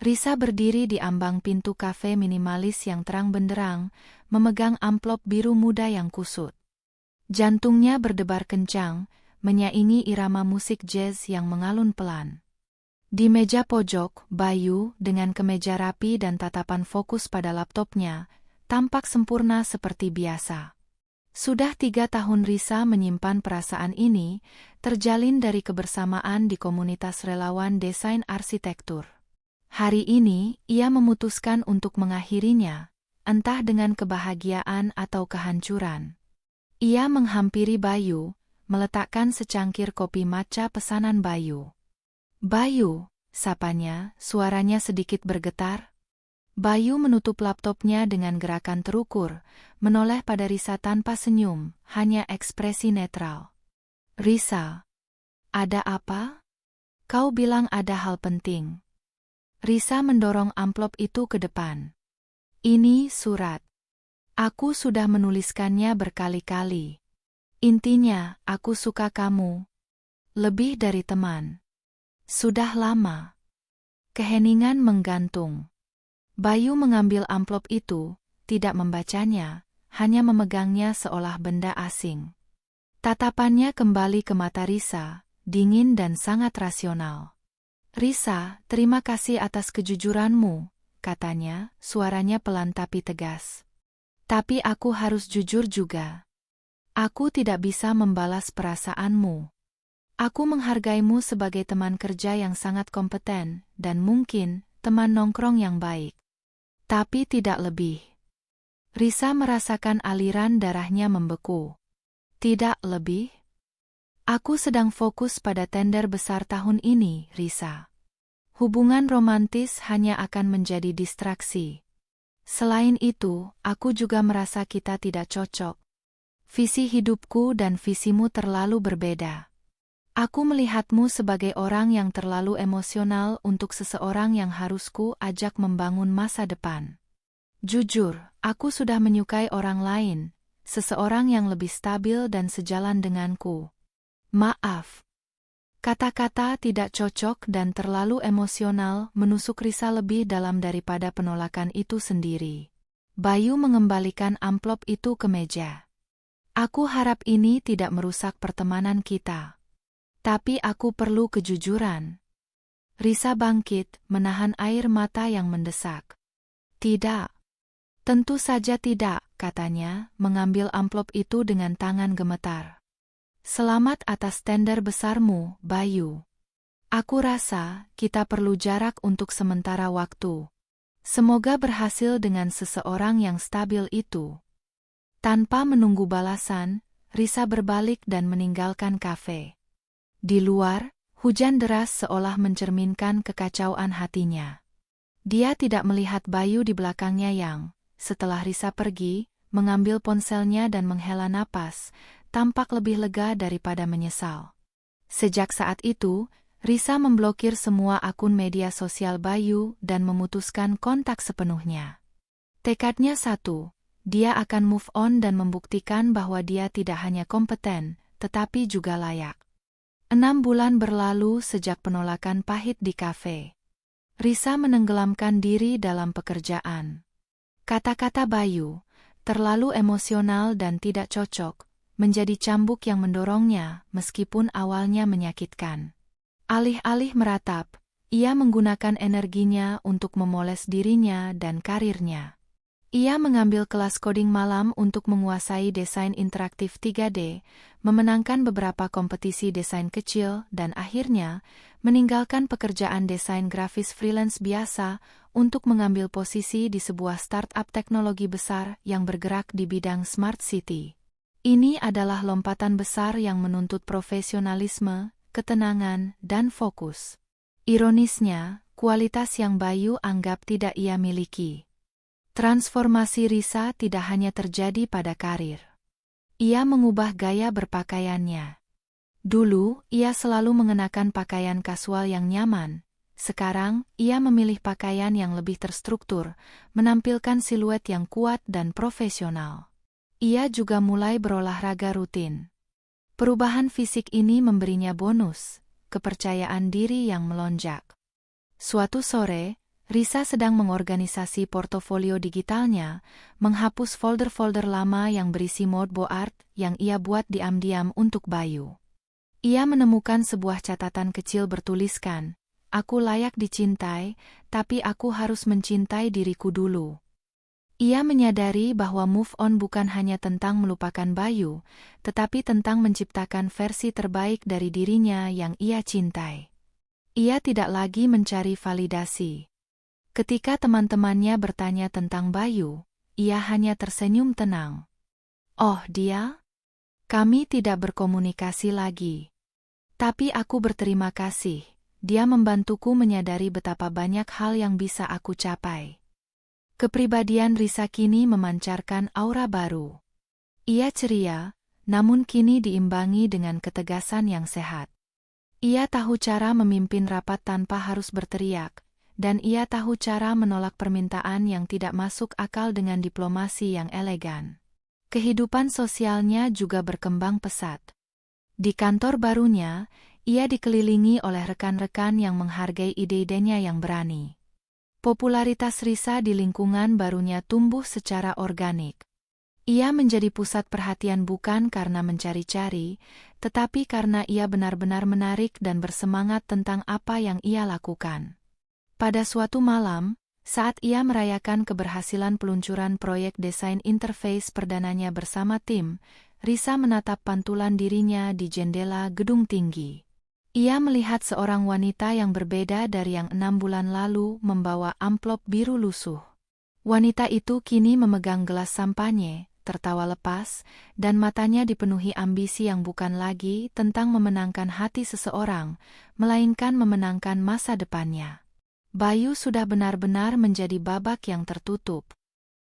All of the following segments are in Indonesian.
Risa berdiri di ambang pintu kafe minimalis yang terang benderang, memegang amplop biru muda yang kusut. Jantungnya berdebar kencang, menyaingi irama musik jazz yang mengalun pelan. Di meja pojok, Bayu, dengan kemeja rapi dan tatapan fokus pada laptopnya, tampak sempurna seperti biasa. Sudah 3 tahun Risa menyimpan perasaan ini, terjalin dari kebersamaan di komunitas relawan desain arsitektur. Hari ini, ia memutuskan untuk mengakhirinya, entah dengan kebahagiaan atau kehancuran. Ia menghampiri Bayu, meletakkan secangkir kopi matcha pesanan Bayu. "Bayu," sapanya, suaranya sedikit bergetar. Bayu menutup laptopnya dengan gerakan terukur, menoleh pada Risa tanpa senyum, hanya ekspresi netral. "Risa, ada apa? Kau bilang ada hal penting." Risa mendorong amplop itu ke depan. "Ini surat. Aku sudah menuliskannya berkali-kali. Intinya, aku suka kamu. Lebih dari teman. Sudah lama." Keheningan menggantung. Bayu mengambil amplop itu, tidak membacanya, hanya memegangnya seolah benda asing. Tatapannya kembali ke mata Risa, dingin dan sangat rasional. "Risa, terima kasih atas kejujuranmu," katanya, suaranya pelan tapi tegas. "Tapi aku harus jujur juga. Aku tidak bisa membalas perasaanmu. Aku menghargaimu sebagai teman kerja yang sangat kompeten, dan mungkin teman nongkrong yang baik. Tapi tidak lebih." Risa merasakan aliran darahnya membeku. "Tidak lebih? Aku sedang fokus pada tender besar tahun ini, Risa. Hubungan romantis hanya akan menjadi distraksi. Selain itu, aku juga merasa kita tidak cocok. Visi hidupku dan visimu terlalu berbeda. Aku melihatmu sebagai orang yang terlalu emosional untuk seseorang yang harusku ajak membangun masa depan. Jujur, aku sudah menyukai orang lain, seseorang yang lebih stabil dan sejalan denganku. Maaf." Kata-kata tidak cocok dan terlalu emosional menusuk Risa lebih dalam daripada penolakan itu sendiri. Bayu mengembalikan amplop itu ke meja. "Aku harap ini tidak merusak pertemanan kita. Tapi aku perlu kejujuran." Risa bangkit, menahan air mata yang mendesak. "Tidak. Tentu saja tidak," katanya, mengambil amplop itu dengan tangan gemetar. "Selamat atas tender besarmu, Bayu. Aku rasa kita perlu jarak untuk sementara waktu. Semoga berhasil dengan seseorang yang stabil itu." Tanpa menunggu balasan, Risa berbalik dan meninggalkan kafe. Di luar, hujan deras seolah mencerminkan kekacauan hatinya. Dia tidak melihat Bayu di belakangnya yang, setelah Risa pergi, mengambil ponselnya dan menghela napas, tampak lebih lega daripada menyesal. Sejak saat itu, Risa memblokir semua akun media sosial Bayu dan memutuskan kontak sepenuhnya. Tekadnya satu, dia akan move on dan membuktikan bahwa dia tidak hanya kompeten, tetapi juga layak. 6 bulan berlalu sejak penolakan pahit di kafe. Risa menenggelamkan diri dalam pekerjaan. Kata-kata Bayu, terlalu emosional dan tidak cocok, menjadi cambuk yang mendorongnya meskipun awalnya menyakitkan. Alih-alih meratap, ia menggunakan energinya untuk memoles dirinya dan karirnya. Ia mengambil kelas coding malam untuk menguasai desain interaktif 3D, memenangkan beberapa kompetisi desain kecil dan akhirnya meninggalkan pekerjaan desain grafis freelance biasa untuk mengambil posisi di sebuah startup teknologi besar yang bergerak di bidang smart city. Ini adalah lompatan besar yang menuntut profesionalisme, ketenangan, dan fokus. Ironisnya, kualitas yang Bayu anggap tidak ia miliki. Transformasi Risa tidak hanya terjadi pada karir. Ia mengubah gaya berpakaiannya. Dulu, ia selalu mengenakan pakaian kasual yang nyaman. Sekarang, ia memilih pakaian yang lebih terstruktur, menampilkan siluet yang kuat dan profesional. Ia juga mulai berolahraga rutin. Perubahan fisik ini memberinya bonus, kepercayaan diri yang melonjak. Suatu sore, Risa sedang mengorganisasi portofolio digitalnya, menghapus folder-folder lama yang berisi mood board yang ia buat diam-diam untuk Bayu. Ia menemukan sebuah catatan kecil bertuliskan, "Aku layak dicintai, tapi aku harus mencintai diriku dulu." Ia menyadari bahwa move on bukan hanya tentang melupakan Bayu, tetapi tentang menciptakan versi terbaik dari dirinya yang ia cintai. Ia tidak lagi mencari validasi. Ketika teman-temannya bertanya tentang Bayu, ia hanya tersenyum tenang. "Oh, dia? Kami tidak berkomunikasi lagi. Tapi aku berterima kasih, dia membantuku menyadari betapa banyak hal yang bisa aku capai." Kepribadian Risa kini memancarkan aura baru. Ia ceria, namun kini diimbangi dengan ketegasan yang sehat. Ia tahu cara memimpin rapat tanpa harus berteriak, dan ia tahu cara menolak permintaan yang tidak masuk akal dengan diplomasi yang elegan. Kehidupan sosialnya juga berkembang pesat. Di kantor barunya, ia dikelilingi oleh rekan-rekan yang menghargai ide-idenya yang berani. Popularitas Risa di lingkungan barunya tumbuh secara organik. Ia menjadi pusat perhatian bukan karena mencari-cari, tetapi karena ia benar-benar menarik dan bersemangat tentang apa yang ia lakukan. Pada suatu malam, saat ia merayakan keberhasilan peluncuran proyek desain interface perdananya bersama tim, Risa menatap pantulan dirinya di jendela gedung tinggi. Ia melihat seorang wanita yang berbeda dari yang 6 bulan lalu membawa amplop biru lusuh. Wanita itu kini memegang gelas sampanye, tertawa lepas, dan matanya dipenuhi ambisi yang bukan lagi tentang memenangkan hati seseorang, melainkan memenangkan masa depannya. Bayu sudah benar-benar menjadi babak yang tertutup.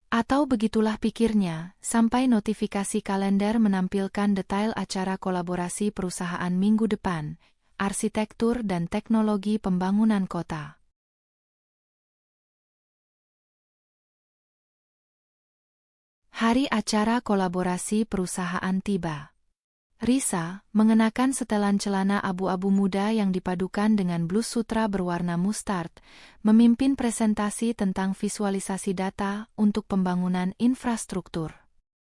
Atau begitulah pikirnya, sampai notifikasi kalender menampilkan detail acara kolaborasi perusahaan minggu depan, arsitektur dan teknologi pembangunan kota. Hari acara kolaborasi perusahaan tiba. Risa, mengenakan setelan celana abu-abu muda yang dipadukan dengan blus sutra berwarna mustard, memimpin presentasi tentang visualisasi data untuk pembangunan infrastruktur.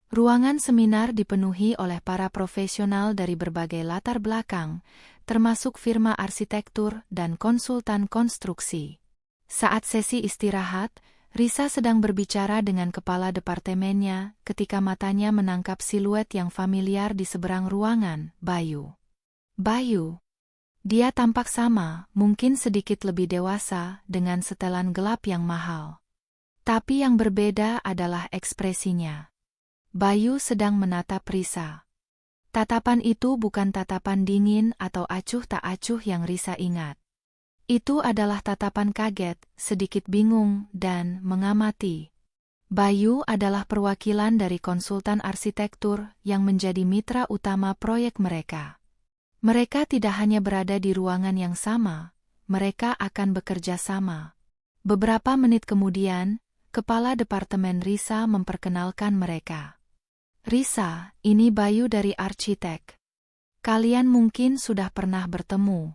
Ruangan seminar dipenuhi oleh para profesional dari berbagai latar belakang, termasuk firma arsitektur dan konsultan konstruksi. Saat sesi istirahat, Risa sedang berbicara dengan kepala departemennya ketika matanya menangkap siluet yang familiar di seberang ruangan, Bayu. Bayu. Dia tampak sama, mungkin sedikit lebih dewasa, dengan setelan gelap yang mahal. Tapi yang berbeda adalah ekspresinya. Bayu sedang menatap Risa. Tatapan itu bukan tatapan dingin atau acuh tak acuh yang Risa ingat. Itu adalah tatapan kaget, sedikit bingung, dan mengamati. Bayu adalah perwakilan dari konsultan arsitektur yang menjadi mitra utama proyek mereka. Mereka tidak hanya berada di ruangan yang sama, mereka akan bekerja sama. Beberapa menit kemudian, kepala departemen Risa memperkenalkan mereka. "Risa, ini Bayu dari Arsitek. Kalian mungkin sudah pernah bertemu.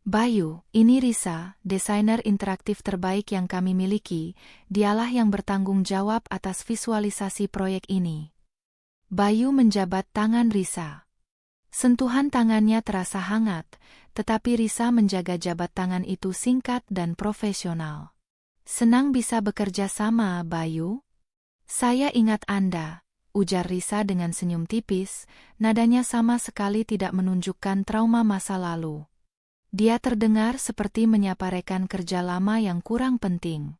Bayu, ini Risa, desainer interaktif terbaik yang kami miliki, dialah yang bertanggung jawab atas visualisasi proyek ini." Bayu menjabat tangan Risa. Sentuhan tangannya terasa hangat, tetapi Risa menjaga jabat tangan itu singkat dan profesional. "Senang bisa bekerja sama, Bayu. Saya ingat Anda," ujar Risa dengan senyum tipis, nadanya sama sekali tidak menunjukkan trauma masa lalu. Dia terdengar seperti menyapa rekan kerja lama yang kurang penting.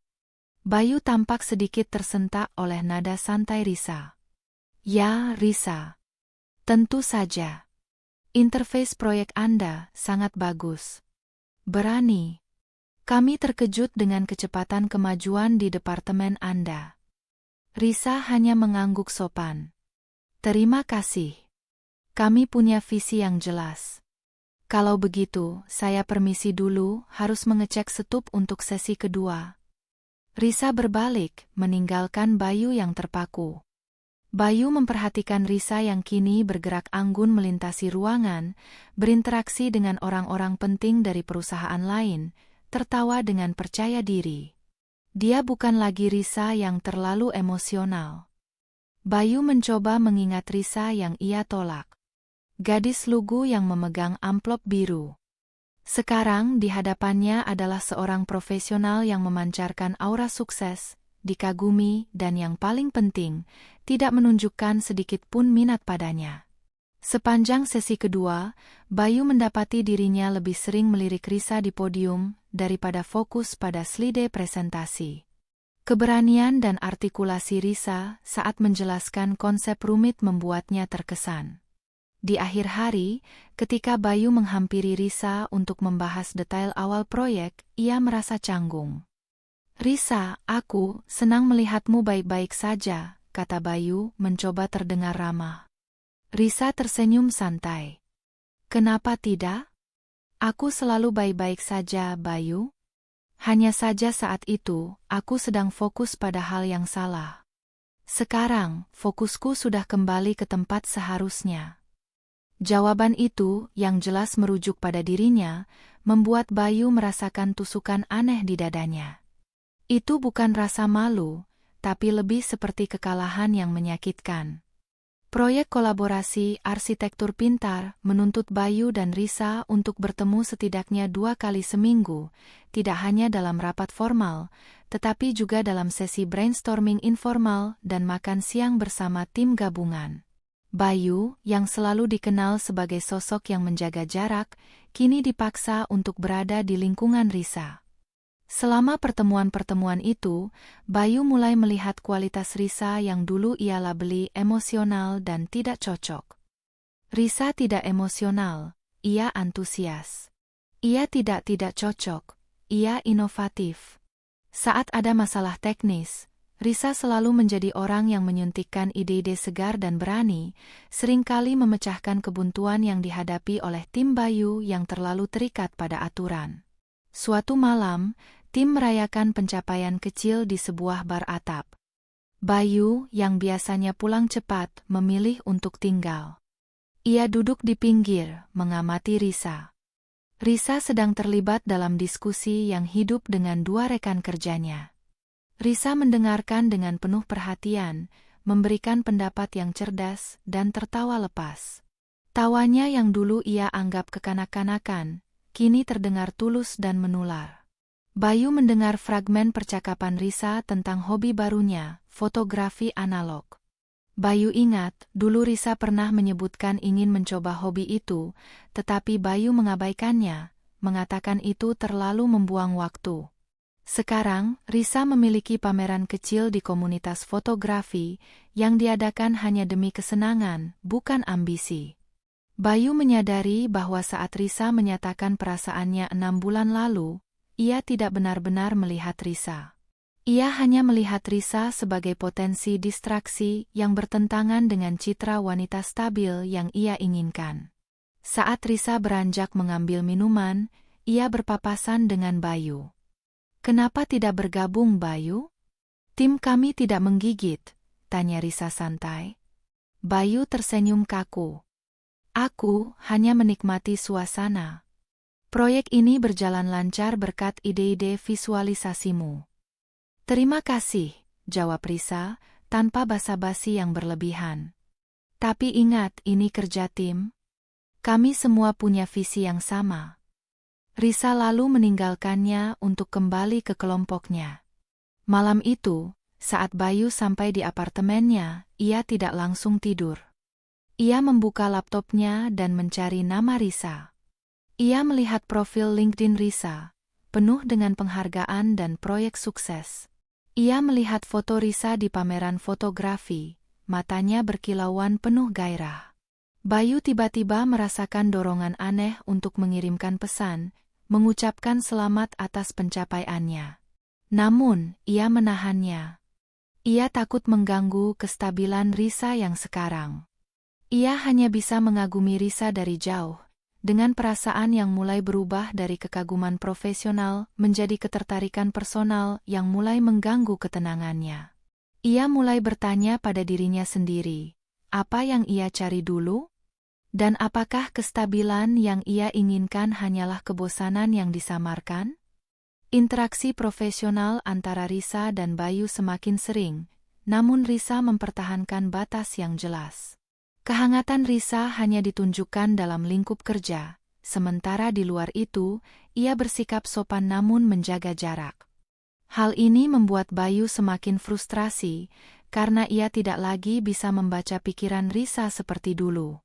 Bayu tampak sedikit tersentak oleh nada santai Risa. "Ya, Risa. Tentu saja. Interface proyek Anda sangat bagus. Berani. Kami terkejut dengan kecepatan kemajuan di departemen Anda." Risa hanya mengangguk sopan. "Terima kasih. Kami punya visi yang jelas. Kalau begitu, saya permisi dulu, harus mengecek setup untuk sesi kedua." Risa berbalik, meninggalkan Bayu yang terpaku. Bayu memperhatikan Risa yang kini bergerak anggun melintasi ruangan, berinteraksi dengan orang-orang penting dari perusahaan lain, tertawa dengan percaya diri. Dia bukan lagi Risa yang terlalu emosional. Bayu mencoba mengingat Risa yang ia tolak. Gadis lugu yang memegang amplop biru. Sekarang di hadapannya adalah seorang profesional yang memancarkan aura sukses, dikagumi, dan yang paling penting, tidak menunjukkan sedikit pun minat padanya. Sepanjang sesi kedua, Bayu mendapati dirinya lebih sering melirik Risa di podium daripada fokus pada slide presentasi. Keberanian dan artikulasi Risa saat menjelaskan konsep rumit membuatnya terkesan. Di akhir hari, ketika Bayu menghampiri Risa untuk membahas detail awal proyek, ia merasa canggung. "Risa, aku senang melihatmu baik-baik saja," kata Bayu mencoba terdengar ramah. Risa tersenyum santai. "Kenapa tidak? Aku selalu baik-baik saja, Bayu. Hanya saja saat itu, aku sedang fokus pada hal yang salah. Sekarang, fokusku sudah kembali ke tempat seharusnya." Jawaban itu, yang jelas merujuk pada dirinya, membuat Bayu merasakan tusukan aneh di dadanya. Itu bukan rasa malu, tapi lebih seperti kekalahan yang menyakitkan. Proyek kolaborasi arsitektur pintar menuntut Bayu dan Risa untuk bertemu setidaknya 2 kali seminggu, tidak hanya dalam rapat formal, tetapi juga dalam sesi brainstorming informal dan makan siang bersama tim gabungan. Bayu, yang selalu dikenal sebagai sosok yang menjaga jarak, kini dipaksa untuk berada di lingkungan Risa. Selama pertemuan-pertemuan itu, Bayu mulai melihat kualitas Risa yang dulu ia labeli emosional dan tidak cocok. Risa tidak emosional, ia antusias. Ia tidak cocok, ia inovatif. Saat ada masalah teknis, Risa selalu menjadi orang yang menyuntikkan ide-ide segar dan berani, seringkali memecahkan kebuntuan yang dihadapi oleh tim Bayu yang terlalu terikat pada aturan. Suatu malam, tim merayakan pencapaian kecil di sebuah bar atap. Bayu, yang biasanya pulang cepat, memilih untuk tinggal. Ia duduk di pinggir, mengamati Risa. Risa sedang terlibat dalam diskusi yang hidup dengan 2 rekan kerjanya. Risa mendengarkan dengan penuh perhatian, memberikan pendapat yang cerdas, dan tertawa lepas. Tawanya yang dulu ia anggap kekanak-kanakan, kini terdengar tulus dan menular. Bayu mendengar fragmen percakapan Risa tentang hobi barunya, fotografi analog. Bayu ingat, dulu Risa pernah menyebutkan ingin mencoba hobi itu, tetapi Bayu mengabaikannya, mengatakan itu terlalu membuang waktu. Sekarang, Risa memiliki pameran kecil di komunitas fotografi, yang diadakan hanya demi kesenangan, bukan ambisi. Bayu menyadari bahwa saat Risa menyatakan perasaannya 6 bulan lalu, ia tidak benar-benar melihat Risa. Ia hanya melihat Risa sebagai potensi distraksi yang bertentangan dengan citra wanita stabil yang ia inginkan. Saat Risa beranjak mengambil minuman, ia berpapasan dengan Bayu. "Kenapa tidak bergabung, Bayu? Tim kami tidak menggigit," tanya Risa santai. Bayu tersenyum kaku. "Aku hanya menikmati suasana. Proyek ini berjalan lancar berkat ide-ide visualisasimu." "Terima kasih," jawab Risa, tanpa basa-basi yang berlebihan. "Tapi ingat, ini kerja tim. Kami semua punya visi yang sama." Risa lalu meninggalkannya untuk kembali ke kelompoknya. Malam itu, saat Bayu sampai di apartemennya, ia tidak langsung tidur. Ia membuka laptopnya dan mencari nama Risa. Ia melihat profil LinkedIn Risa, penuh dengan penghargaan dan proyek sukses. Ia melihat foto Risa di pameran fotografi, matanya berkilauan penuh gairah. Bayu tiba-tiba merasakan dorongan aneh untuk mengirimkan pesan, mengucapkan selamat atas pencapaiannya. Namun, ia menahannya. Ia takut mengganggu kestabilan Risa yang sekarang. Ia hanya bisa mengagumi Risa dari jauh, dengan perasaan yang mulai berubah dari kekaguman profesional menjadi ketertarikan personal yang mulai mengganggu ketenangannya. Ia mulai bertanya pada dirinya sendiri, apa yang ia cari dulu? Dan apakah kestabilan yang ia inginkan hanyalah kebosanan yang disamarkan? Interaksi profesional antara Risa dan Bayu semakin sering, namun Risa mempertahankan batas yang jelas. Kehangatan Risa hanya ditunjukkan dalam lingkup kerja, sementara di luar itu, ia bersikap sopan namun menjaga jarak. Hal ini membuat Bayu semakin frustrasi, karena ia tidak lagi bisa membaca pikiran Risa seperti dulu.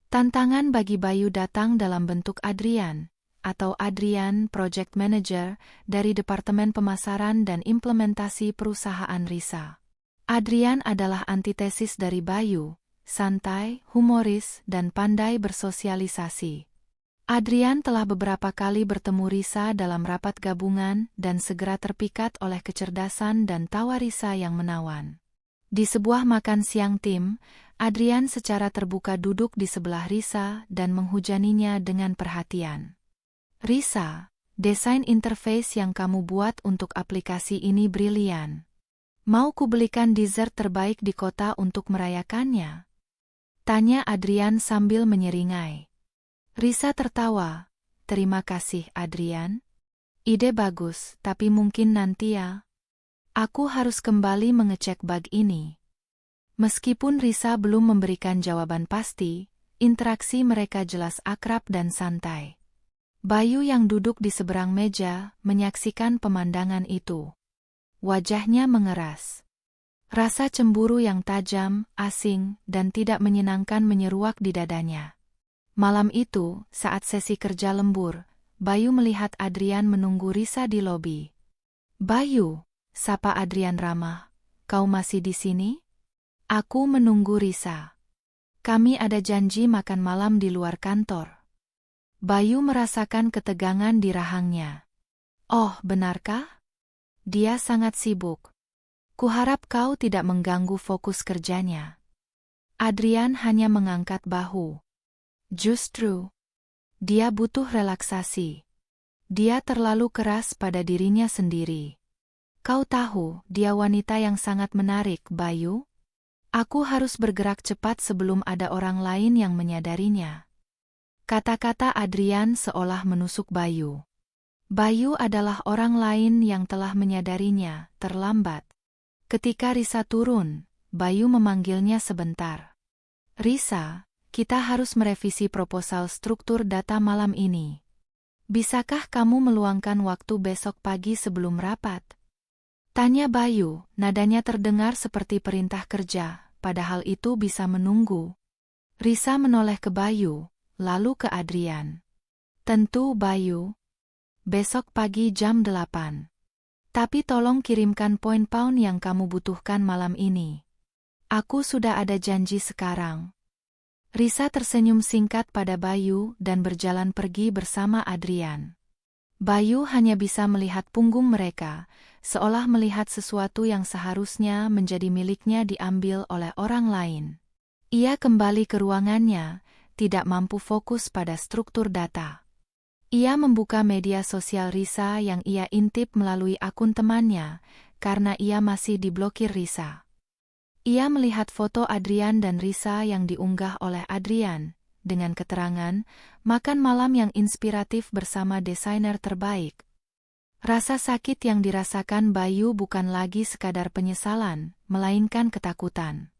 Tantangan bagi Bayu datang dalam bentuk Adrian, atau Adrian Project Manager, dari Departemen Pemasaran dan Implementasi Perusahaan Risa. Adrian adalah antitesis dari Bayu, santai, humoris, dan pandai bersosialisasi. Adrian telah beberapa kali bertemu Risa dalam rapat gabungan dan segera terpikat oleh kecerdasan dan tawa Risa yang menawan. Di sebuah makan siang tim, Adrian secara terbuka duduk di sebelah Risa dan menghujaninya dengan perhatian. Risa, desain interface yang kamu buat untuk aplikasi ini brilian. Mau kubelikan dessert terbaik di kota untuk merayakannya? Tanya Adrian sambil menyeringai. Risa tertawa. Terima kasih, Adrian. Ide bagus, tapi mungkin nanti ya. Aku harus kembali mengecek bug ini. Meskipun Risa belum memberikan jawaban pasti, interaksi mereka jelas akrab dan santai. Bayu yang duduk di seberang meja menyaksikan pemandangan itu. Wajahnya mengeras. Rasa cemburu yang tajam, asing, dan tidak menyenangkan menyeruak di dadanya. Malam itu, saat sesi kerja lembur, Bayu melihat Adrian menunggu Risa di lobi. Bayu, sapa Adrian ramah, kau masih di sini? Aku menunggu Risa. Kami ada janji makan malam di luar kantor. Bayu merasakan ketegangan di rahangnya. Oh, benarkah? Dia sangat sibuk. Kuharap kau tidak mengganggu fokus kerjanya. Adrian hanya mengangkat bahu. Justru, dia butuh relaksasi. Dia terlalu keras pada dirinya sendiri. Kau tahu, dia wanita yang sangat menarik, Bayu. Aku harus bergerak cepat sebelum ada orang lain yang menyadarinya. Kata-kata Adrian seolah menusuk Bayu. Bayu adalah orang lain yang telah menyadarinya, terlambat. Ketika Risa turun, Bayu memanggilnya sebentar. Risa, kita harus merevisi proposal struktur data malam ini. Bisakah kamu meluangkan waktu besok pagi sebelum rapat? Tanya Bayu, nadanya terdengar seperti perintah kerja, padahal itu bisa menunggu. Risa menoleh ke Bayu, lalu ke Adrian. Tentu, Bayu. Besok pagi jam 8. Tapi tolong kirimkan poin-poin yang kamu butuhkan malam ini. Aku sudah ada janji sekarang. Risa tersenyum singkat pada Bayu dan berjalan pergi bersama Adrian. Bayu hanya bisa melihat punggung mereka, seolah melihat sesuatu yang seharusnya menjadi miliknya diambil oleh orang lain. Ia kembali ke ruangannya, tidak mampu fokus pada struktur data. Ia membuka media sosial Risa yang ia intip melalui akun temannya, karena ia masih diblokir Risa. Ia melihat foto Adrian dan Risa yang diunggah oleh Adrian, dengan keterangan, makan malam yang inspiratif bersama desainer terbaik. Rasa sakit yang dirasakan Bayu bukan lagi sekadar penyesalan, melainkan ketakutan.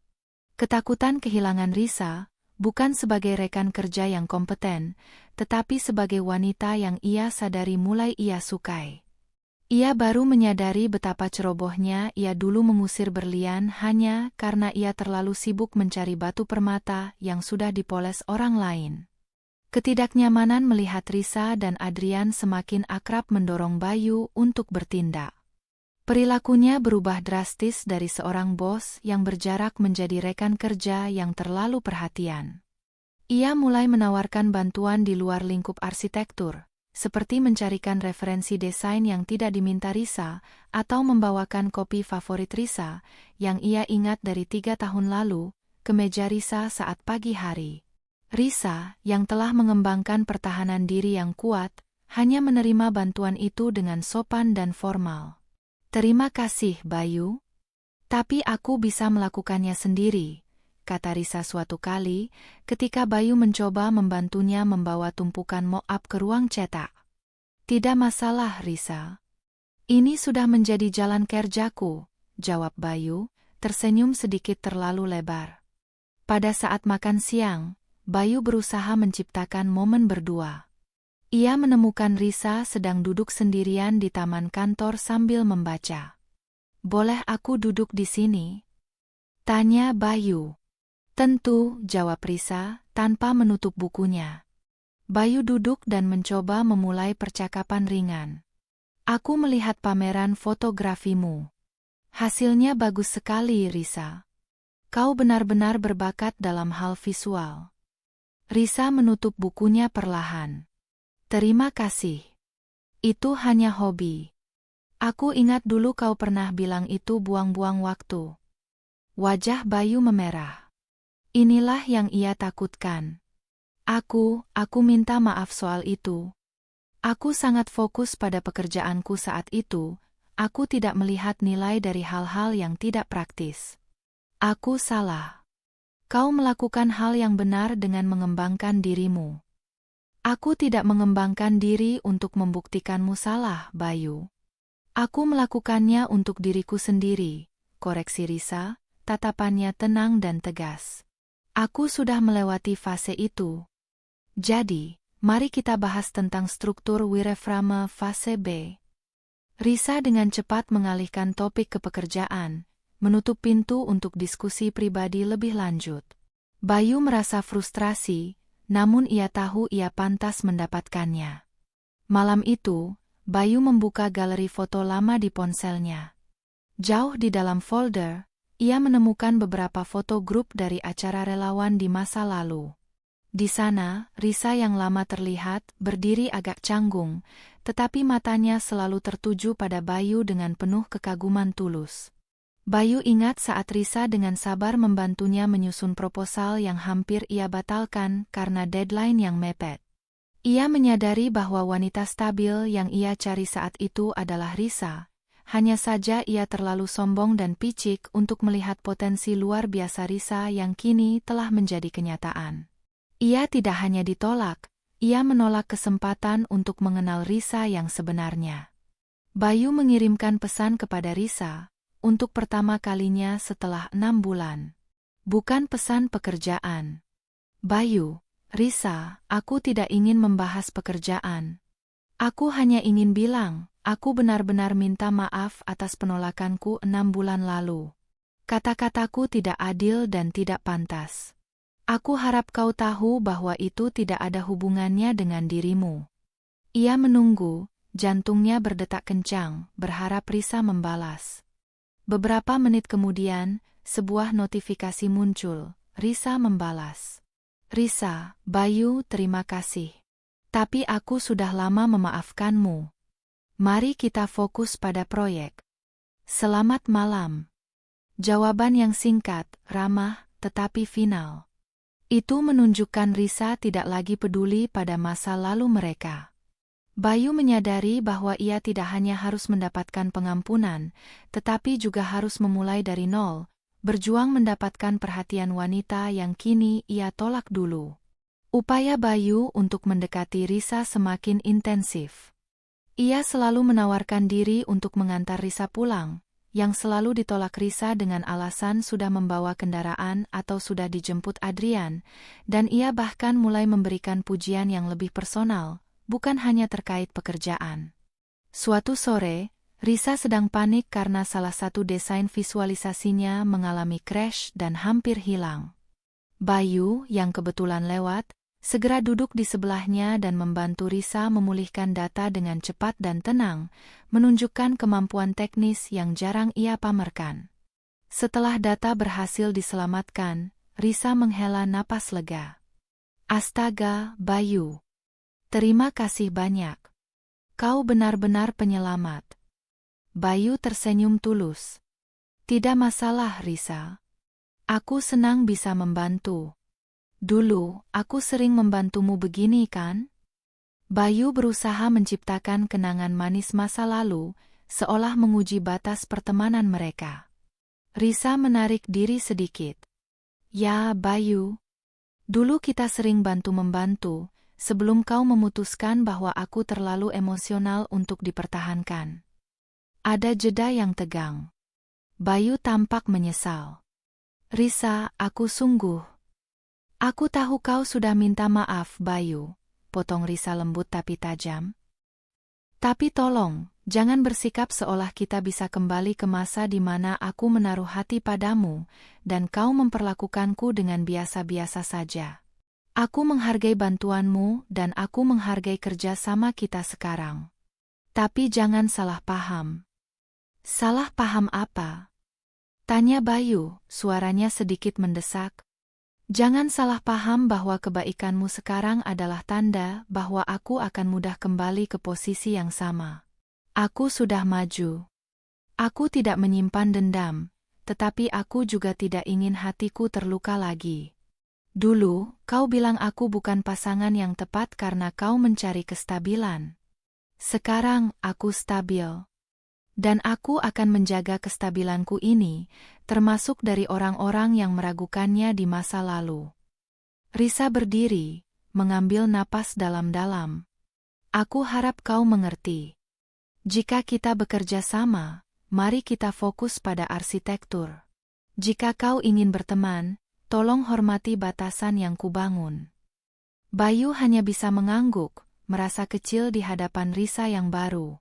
Ketakutan kehilangan Risa, bukan sebagai rekan kerja yang kompeten, tetapi sebagai wanita yang ia sadari mulai ia sukai. Ia baru menyadari betapa cerobohnya ia dulu mengusir berlian hanya karena ia terlalu sibuk mencari batu permata yang sudah dipoles orang lain. Ketidaknyamanan melihat Risa dan Adrian semakin akrab mendorong Bayu untuk bertindak. Perilakunya berubah drastis dari seorang bos yang berjarak menjadi rekan kerja yang terlalu perhatian. Ia mulai menawarkan bantuan di luar lingkup arsitektur, seperti mencarikan referensi desain yang tidak diminta Risa, atau membawakan kopi favorit Risa, yang ia ingat dari 3 tahun lalu, ke meja Risa saat pagi hari. Risa, yang telah mengembangkan pertahanan diri yang kuat, hanya menerima bantuan itu dengan sopan dan formal. Terima kasih, Bayu. Tapi aku bisa melakukannya sendiri, kata Risa suatu kali, ketika Bayu mencoba membantunya membawa tumpukan mock-up ke ruang cetak. Tidak masalah, Risa. Ini sudah menjadi jalan kerjaku, jawab Bayu, tersenyum sedikit terlalu lebar. Pada saat makan siang, Bayu berusaha menciptakan momen berdua. Ia menemukan Risa sedang duduk sendirian di taman kantor sambil membaca. "Boleh aku duduk di sini?" tanya Bayu. "Tentu," jawab Risa, tanpa menutup bukunya. Bayu duduk dan mencoba memulai percakapan ringan. "Aku melihat pameran fotografimu. Hasilnya bagus sekali, Risa. Kau benar-benar berbakat dalam hal visual." Risa menutup bukunya perlahan. "Terima kasih. Itu hanya hobi. Aku ingat dulu kau pernah bilang itu buang-buang waktu." Wajah Bayu memerah. Inilah yang ia takutkan. Aku minta maaf soal itu. Aku sangat fokus pada pekerjaanku saat itu. Aku tidak melihat nilai dari hal-hal yang tidak praktis. Aku salah. Kau melakukan hal yang benar dengan mengembangkan dirimu. Aku tidak mengembangkan diri untuk membuktikanmu salah, Bayu. Aku melakukannya untuk diriku sendiri, koreksi Risa, tatapannya tenang dan tegas. Aku sudah melewati fase itu. Jadi, mari kita bahas tentang struktur wireframe fase B. Risa dengan cepat mengalihkan topik ke pekerjaan, menutup pintu untuk diskusi pribadi lebih lanjut. Bayu merasa frustrasi, namun ia tahu ia pantas mendapatkannya. Malam itu, Bayu membuka galeri foto lama di ponselnya. Jauh di dalam folder, ia menemukan beberapa foto grup dari acara relawan di masa lalu. Di sana, Risa yang lama terlihat berdiri agak canggung, tetapi matanya selalu tertuju pada Bayu dengan penuh kekaguman tulus. Bayu ingat saat Risa dengan sabar membantunya menyusun proposal yang hampir ia batalkan karena deadline yang mepet. Ia menyadari bahwa wanita stabil yang ia cari saat itu adalah Risa. Hanya saja ia terlalu sombong dan picik untuk melihat potensi luar biasa Risa yang kini telah menjadi kenyataan. Ia tidak hanya ditolak, ia menolak kesempatan untuk mengenal Risa yang sebenarnya. Bayu mengirimkan pesan kepada Risa, untuk pertama kalinya setelah 6 bulan. Bukan pesan pekerjaan. "Bayu, Risa, aku tidak ingin membahas pekerjaan. Aku hanya ingin bilang, aku benar-benar minta maaf atas penolakanku 6 bulan lalu. Kata-kataku tidak adil dan tidak pantas. Aku harap kau tahu bahwa itu tidak ada hubungannya dengan dirimu." Ia menunggu, jantungnya berdetak kencang, berharap Risa membalas. Beberapa menit kemudian, sebuah notifikasi muncul. Risa membalas. "Risa, Bayu, terima kasih. Tapi aku sudah lama memaafkanmu. Mari kita fokus pada proyek. Selamat malam." Jawaban yang singkat, ramah, tetapi final. Itu menunjukkan Risa tidak lagi peduli pada masa lalu mereka. Bayu menyadari bahwa ia tidak hanya harus mendapatkan pengampunan, tetapi juga harus memulai dari nol, berjuang mendapatkan perhatian wanita yang kini ia tolak dulu. Upaya Bayu untuk mendekati Risa semakin intensif. Ia selalu menawarkan diri untuk mengantar Risa pulang, yang selalu ditolak Risa dengan alasan sudah membawa kendaraan atau sudah dijemput Adrian, dan ia bahkan mulai memberikan pujian yang lebih personal, bukan hanya terkait pekerjaan. Suatu sore, Risa sedang panik karena salah satu desain visualisasinya mengalami crash dan hampir hilang. Bayu, yang kebetulan lewat, segera duduk di sebelahnya dan membantu Risa memulihkan data dengan cepat dan tenang, menunjukkan kemampuan teknis yang jarang ia pamerkan. Setelah data berhasil diselamatkan, Risa menghela napas lega. "Astaga, Bayu. Terima kasih banyak. Kau benar-benar penyelamat." Bayu tersenyum tulus. "Tidak masalah, Risa. Aku senang bisa membantu. Dulu, aku sering membantumu begini kan?" Bayu berusaha menciptakan kenangan manis masa lalu, seolah menguji batas pertemanan mereka. Risa menarik diri sedikit. "Ya, Bayu. Dulu kita sering bantu-membantu, sebelum kau memutuskan bahwa aku terlalu emosional untuk dipertahankan." Ada jeda yang tegang. Bayu tampak menyesal. Risa, aku tahu kau sudah minta maaf, Bayu, potong Risa lembut tapi tajam. Tapi tolong, jangan bersikap seolah kita bisa kembali ke masa di mana aku menaruh hati padamu, dan kau memperlakukanku dengan biasa-biasa saja. Aku menghargai bantuanmu dan aku menghargai kerja sama kita sekarang. Tapi jangan salah paham. Salah paham apa? Tanya Bayu, suaranya sedikit mendesak. Jangan salah paham bahwa kebaikanmu sekarang adalah tanda bahwa aku akan mudah kembali ke posisi yang sama. Aku sudah maju. Aku tidak menyimpan dendam, tetapi aku juga tidak ingin hatiku terluka lagi. Dulu, kau bilang aku bukan pasangan yang tepat karena kau mencari kestabilan. Sekarang, aku stabil. Dan aku akan menjaga kestabilanku ini, termasuk dari orang-orang yang meragukannya di masa lalu. Risa berdiri, mengambil napas dalam-dalam. Aku harap kau mengerti. Jika kita bekerja sama, mari kita fokus pada arsitektur. Jika kau ingin berteman, tolong hormati batasan yang kubangun. Bayu hanya bisa mengangguk, merasa kecil di hadapan Risa yang baru.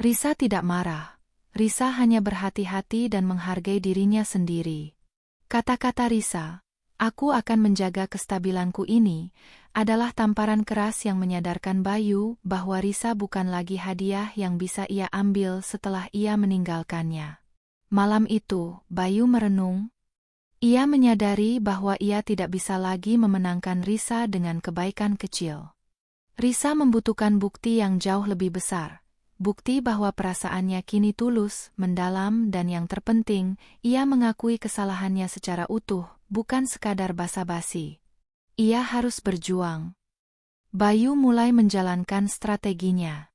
Risa tidak marah. Risa hanya berhati-hati dan menghargai dirinya sendiri. Kata-kata Risa, aku akan menjaga kestabilanku ini, adalah tamparan keras yang menyadarkan Bayu bahwa Risa bukan lagi hadiah yang bisa ia ambil setelah ia meninggalkannya. Malam itu, Bayu merenung. Ia menyadari bahwa ia tidak bisa lagi memenangkan Risa dengan kebaikan kecil. Risa membutuhkan bukti yang jauh lebih besar. Bukti bahwa perasaannya kini tulus, mendalam dan yang terpenting, ia mengakui kesalahannya secara utuh, bukan sekadar basa-basi. Ia harus berjuang. Bayu mulai menjalankan strateginya.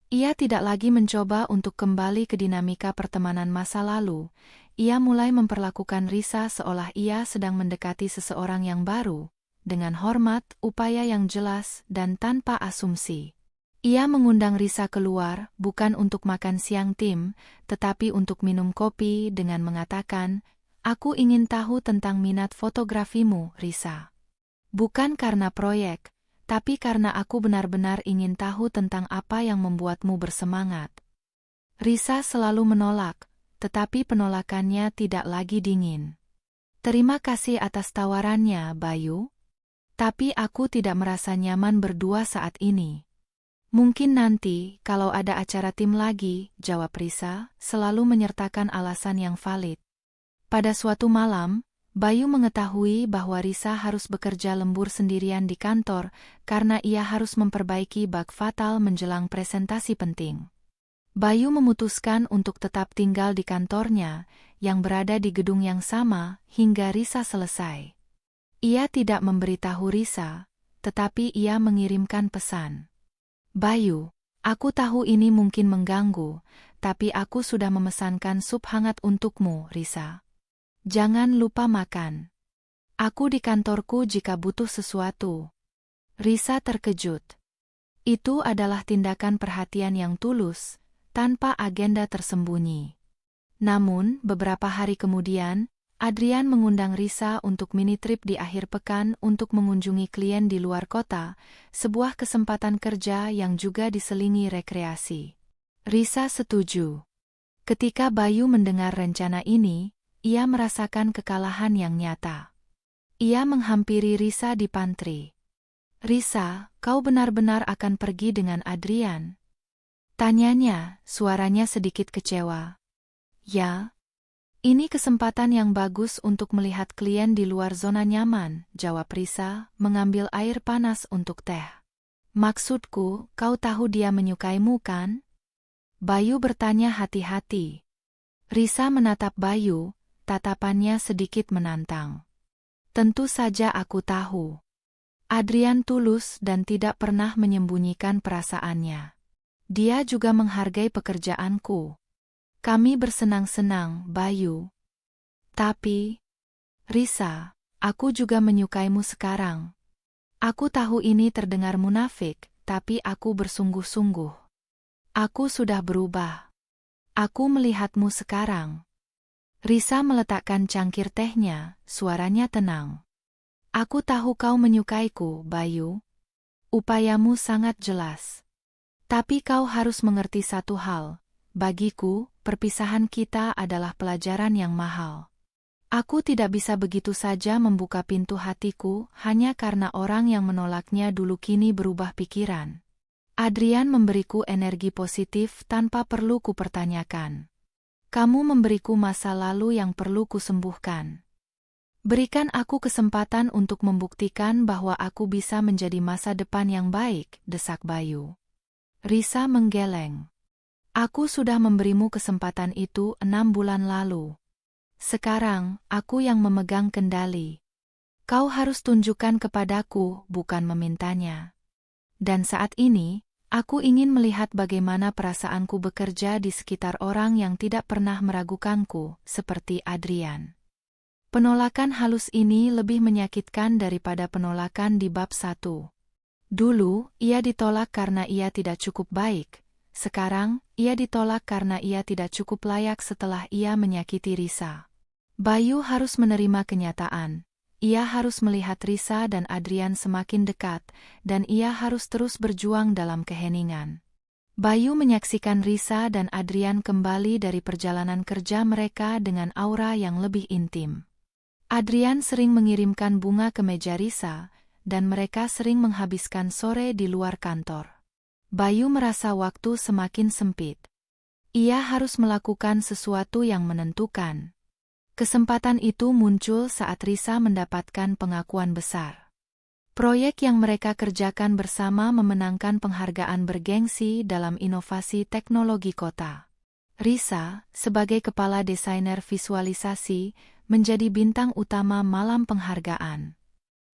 Ia tidak lagi mencoba untuk kembali ke dinamika pertemanan masa lalu. Ia mulai memperlakukan Risa seolah ia sedang mendekati seseorang yang baru, dengan hormat, upaya yang jelas, dan tanpa asumsi. Ia mengundang Risa keluar, bukan untuk makan siang tim, tetapi untuk minum kopi dengan mengatakan, "Aku ingin tahu tentang minat fotografimu, Risa. Bukan karena proyek, tapi karena aku benar-benar ingin tahu tentang apa yang membuatmu bersemangat." Risa selalu menolak, tetapi penolakannya tidak lagi dingin. "Terima kasih atas tawarannya, Bayu. Tapi aku tidak merasa nyaman berdua saat ini." "Mungkin nanti, kalau ada acara tim lagi," jawab Risa, selalu menyertakan alasan yang valid. Pada suatu malam, Bayu mengetahui bahwa Risa harus bekerja lembur sendirian di kantor karena ia harus memperbaiki bug fatal menjelang presentasi penting. Bayu memutuskan untuk tetap tinggal di kantornya, yang berada di gedung yang sama, hingga Risa selesai. Ia tidak memberitahu Risa, tetapi ia mengirimkan pesan. "Bayu, aku tahu ini mungkin mengganggu, tapi aku sudah memesankan sup hangat untukmu, Risa. Jangan lupa makan. Aku di kantorku jika butuh sesuatu." Risa terkejut. Itu adalah tindakan perhatian yang tulus, tanpa agenda tersembunyi. Namun, beberapa hari kemudian, Adrian mengundang Risa untuk mini trip di akhir pekan untuk mengunjungi klien di luar kota, sebuah kesempatan kerja yang juga diselingi rekreasi. Risa setuju. Ketika Bayu mendengar rencana ini, ia merasakan kekalahan yang nyata. Ia menghampiri Risa di pantry. "Risa, kau benar-benar akan pergi dengan Adrian?" tanyanya, suaranya sedikit kecewa. "Ya. Ini kesempatan yang bagus untuk melihat klien di luar zona nyaman," jawab Risa, mengambil air panas untuk teh. "Maksudku, kau tahu dia menyukaimu kan?" Bayu bertanya hati-hati. Risa menatap Bayu, tatapannya sedikit menantang. "Tentu saja aku tahu. Adrian tulus dan tidak pernah menyembunyikan perasaannya. Dia juga menghargai pekerjaanku. Kami bersenang-senang, Bayu. Tapi, Risa, aku juga menyukaimu sekarang. Aku tahu ini terdengar munafik, tapi aku bersungguh-sungguh. Aku sudah berubah. Aku melihatmu sekarang. Risa meletakkan cangkir tehnya, suaranya tenang. Aku tahu kau menyukaiku, Bayu. Upayamu sangat jelas. Tapi kau harus mengerti satu hal. Bagiku, perpisahan kita adalah pelajaran yang mahal. Aku tidak bisa begitu saja membuka pintu hatiku hanya karena orang yang menolaknya dulu kini berubah pikiran. Adrian memberiku energi positif tanpa perlu kupertanyakan. Kamu memberiku masa lalu yang perlu kusembuhkan. Berikan aku kesempatan untuk membuktikan bahwa aku bisa menjadi masa depan yang baik, desak Bayu. Risa menggeleng. Aku sudah memberimu kesempatan itu 6 bulan lalu. Sekarang, aku yang memegang kendali. Kau harus tunjukkan kepadaku, bukan memintanya. Dan saat ini, aku ingin melihat bagaimana perasaanku bekerja di sekitar orang yang tidak pernah meragukanku, seperti Adrian. Penolakan halus ini lebih menyakitkan daripada penolakan di bab 1. Dulu, ia ditolak karena ia tidak cukup baik. Sekarang, ia ditolak karena ia tidak cukup layak setelah ia menyakiti Risa. Bayu harus menerima kenyataan. Ia harus melihat Risa dan Adrian semakin dekat, dan ia harus terus berjuang dalam keheningan. Bayu menyaksikan Risa dan Adrian kembali dari perjalanan kerja mereka dengan aura yang lebih intim. Adrian sering mengirimkan bunga ke meja Risa, dan mereka sering menghabiskan sore di luar kantor. Bayu merasa waktu semakin sempit. Ia harus melakukan sesuatu yang menentukan. Kesempatan itu muncul saat Risa mendapatkan pengakuan besar. Proyek yang mereka kerjakan bersama memenangkan penghargaan bergengsi dalam inovasi teknologi kota. Risa, sebagai kepala desainer visualisasi, menjadi bintang utama malam penghargaan.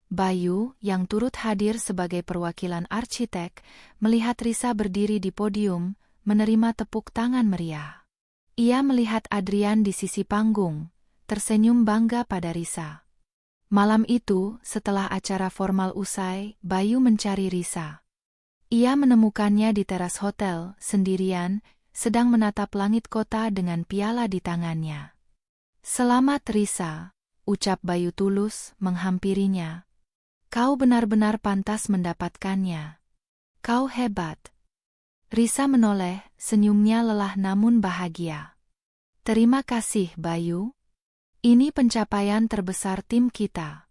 Bayu, yang turut hadir sebagai perwakilan arsitek, melihat Risa berdiri di podium, menerima tepuk tangan meriah. Ia melihat Adrian di sisi panggung, tersenyum bangga pada Risa. Malam itu, setelah acara formal usai, Bayu mencari Risa. Ia menemukannya di teras hotel, sendirian, sedang menatap langit kota dengan piala di tangannya. "Selamat Risa," ucap Bayu tulus, menghampirinya. "Kau benar-benar pantas mendapatkannya. Kau hebat." Risa menoleh, senyumnya lelah namun bahagia. "Terima kasih, Bayu. Ini pencapaian terbesar tim kita."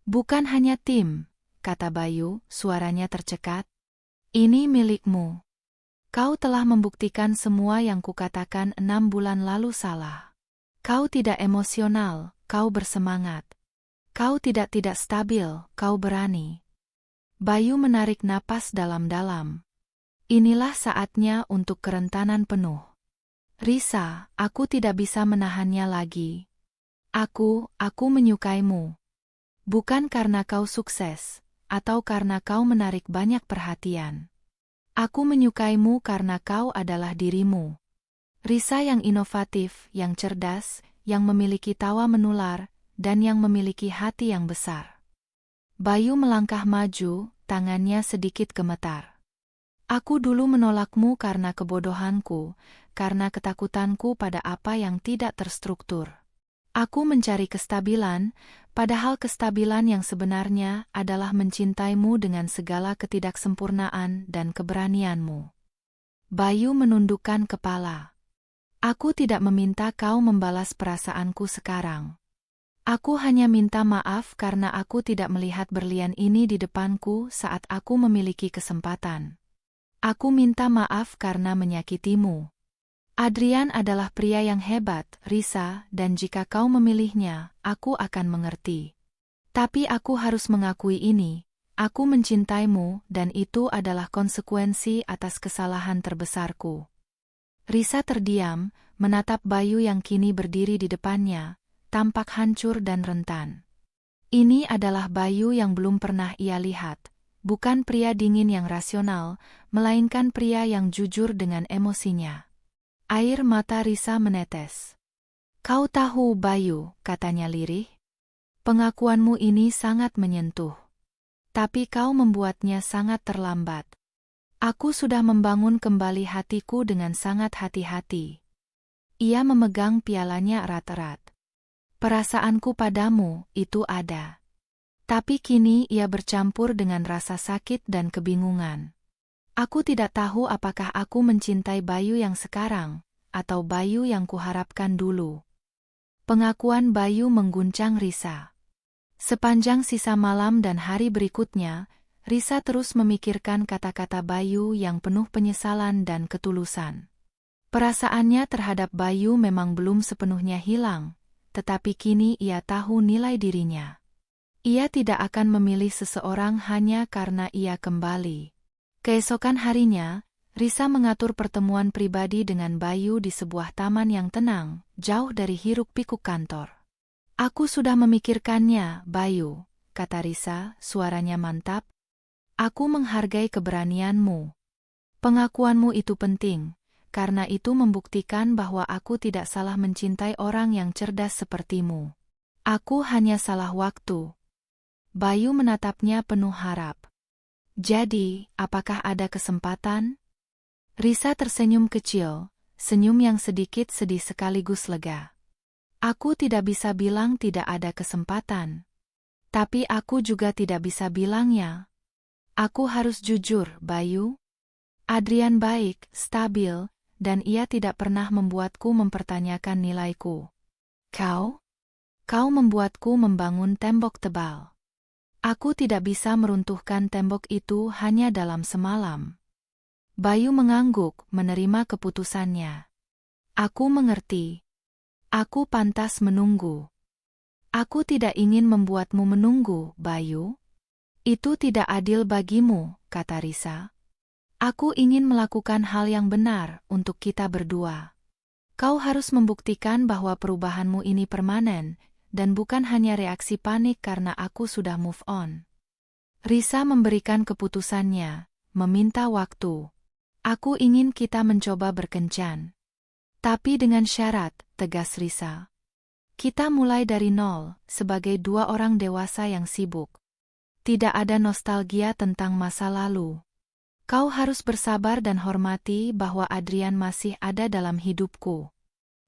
"Bukan hanya tim," kata Bayu, suaranya tercekat. "Ini milikmu. Kau telah membuktikan semua yang kukatakan 6 bulan lalu salah. Kau tidak emosional, kau bersemangat. Kau tidak stabil, kau berani." Bayu menarik napas dalam-dalam. Inilah saatnya untuk kerentanan penuh. "Risa, aku tidak bisa menahannya lagi. Aku menyukaimu. Bukan karena kau sukses, atau karena kau menarik banyak perhatian. Aku menyukaimu karena kau adalah dirimu. Risa yang inovatif, yang cerdas, yang memiliki tawa menular, dan yang memiliki hati yang besar." Bayu melangkah maju, tangannya sedikit gemetar. "Aku dulu menolakmu karena kebodohanku, karena ketakutanku pada apa yang tidak terstruktur. Aku mencari kestabilan, padahal kestabilan yang sebenarnya adalah mencintaimu dengan segala ketidaksempurnaan dan keberanianmu." Bayu menundukkan kepala. "Aku tidak meminta kau membalas perasaanku sekarang. Aku hanya minta maaf karena aku tidak melihat berlian ini di depanku saat aku memiliki kesempatan. Aku minta maaf karena menyakitimu. Adrian adalah pria yang hebat, Risa, dan jika kau memilihnya, aku akan mengerti. Tapi aku harus mengakui ini, aku mencintaimu dan itu adalah konsekuensi atas kesalahan terbesarku." Risa terdiam, menatap Bayu yang kini berdiri di depannya, tampak hancur dan rentan. Ini adalah Bayu yang belum pernah ia lihat, bukan pria dingin yang rasional, melainkan pria yang jujur dengan emosinya. Air mata Risa menetes. "Kau tahu, Bayu," katanya lirih, "pengakuanmu ini sangat menyentuh. Tapi kau membuatnya sangat terlambat. Aku sudah membangun kembali hatiku dengan sangat hati-hati. Ia memegang pialanya erat-erat. Perasaanku padamu, itu ada. Tapi kini ia bercampur dengan rasa sakit dan kebingungan. Aku tidak tahu apakah aku mencintai Bayu yang sekarang, atau Bayu yang kuharapkan dulu. Pengakuan Bayu mengguncang Risa. Sepanjang sisa malam dan hari berikutnya, Risa terus memikirkan kata-kata Bayu yang penuh penyesalan dan ketulusan. Perasaannya terhadap Bayu memang belum sepenuhnya hilang, tetapi kini ia tahu nilai dirinya. Ia tidak akan memilih seseorang hanya karena ia kembali. Keesokan harinya, Risa mengatur pertemuan pribadi dengan Bayu di sebuah taman yang tenang, jauh dari hiruk-pikuk kantor. Aku sudah memikirkannya, Bayu, kata Risa, suaranya mantap. Aku menghargai keberanianmu. Pengakuanmu itu penting, karena itu membuktikan bahwa aku tidak salah mencintai orang yang cerdas sepertimu. Aku hanya salah waktu. Bayu menatapnya penuh harap. Jadi, apakah ada kesempatan? Risa tersenyum kecil, senyum yang sedikit sedih sekaligus lega. Aku tidak bisa bilang tidak ada kesempatan. Tapi aku juga tidak bisa bilangnya. Aku harus jujur, Bayu. Adrian baik, stabil, dan ia tidak pernah membuatku mempertanyakan nilaiku. Kau membuatku membangun tembok tebal. Aku tidak bisa meruntuhkan tembok itu hanya dalam semalam. Bayu mengangguk, menerima keputusannya. Aku mengerti. Aku pantas menunggu. Aku tidak ingin membuatmu menunggu, Bayu. Itu tidak adil bagimu, kata Risa. Aku ingin melakukan hal yang benar untuk kita berdua. Kau harus membuktikan bahwa perubahanmu ini permanen, dan bukan hanya reaksi panik karena aku sudah move on. Risa memberikan keputusannya, meminta waktu. Aku ingin kita mencoba berkencan. Tapi dengan syarat, tegas Risa. Kita mulai dari nol, sebagai dua orang dewasa yang sibuk. Tidak ada nostalgia tentang masa lalu. Kau harus bersabar dan hormati bahwa Adrian masih ada dalam hidupku.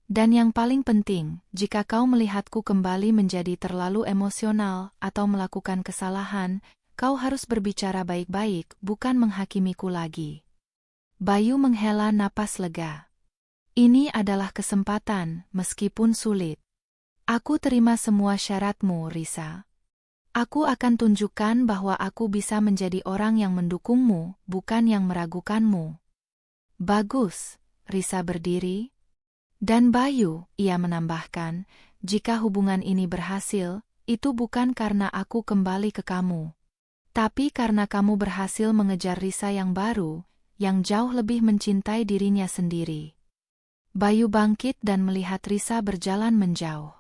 Dan yang paling penting, jika kau melihatku kembali menjadi terlalu emosional atau melakukan kesalahan, kau harus berbicara baik-baik, bukan menghakimiku lagi. Bayu menghela napas lega. Ini adalah kesempatan, meskipun sulit. Aku terima semua syaratmu, Risa. Aku akan tunjukkan bahwa aku bisa menjadi orang yang mendukungmu, bukan yang meragukanmu. Bagus, Risa berdiri. Dan Bayu, ia menambahkan, jika hubungan ini berhasil, itu bukan karena aku kembali ke kamu. Tapi karena kamu berhasil mengejar Risa yang baru, yang jauh lebih mencintai dirinya sendiri. Bayu bangkit dan melihat Risa berjalan menjauh.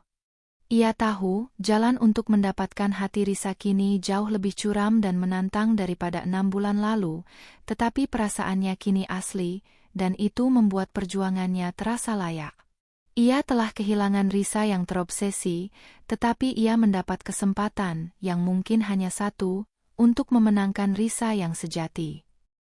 Ia tahu, jalan untuk mendapatkan hati Risa kini jauh lebih curam dan menantang daripada 6 bulan lalu, tetapi perasaannya kini asli, dan itu membuat perjuangannya terasa layak. Ia telah kehilangan Risa yang terobsesi, tetapi ia mendapat kesempatan, yang mungkin hanya satu, untuk memenangkan Risa yang sejati.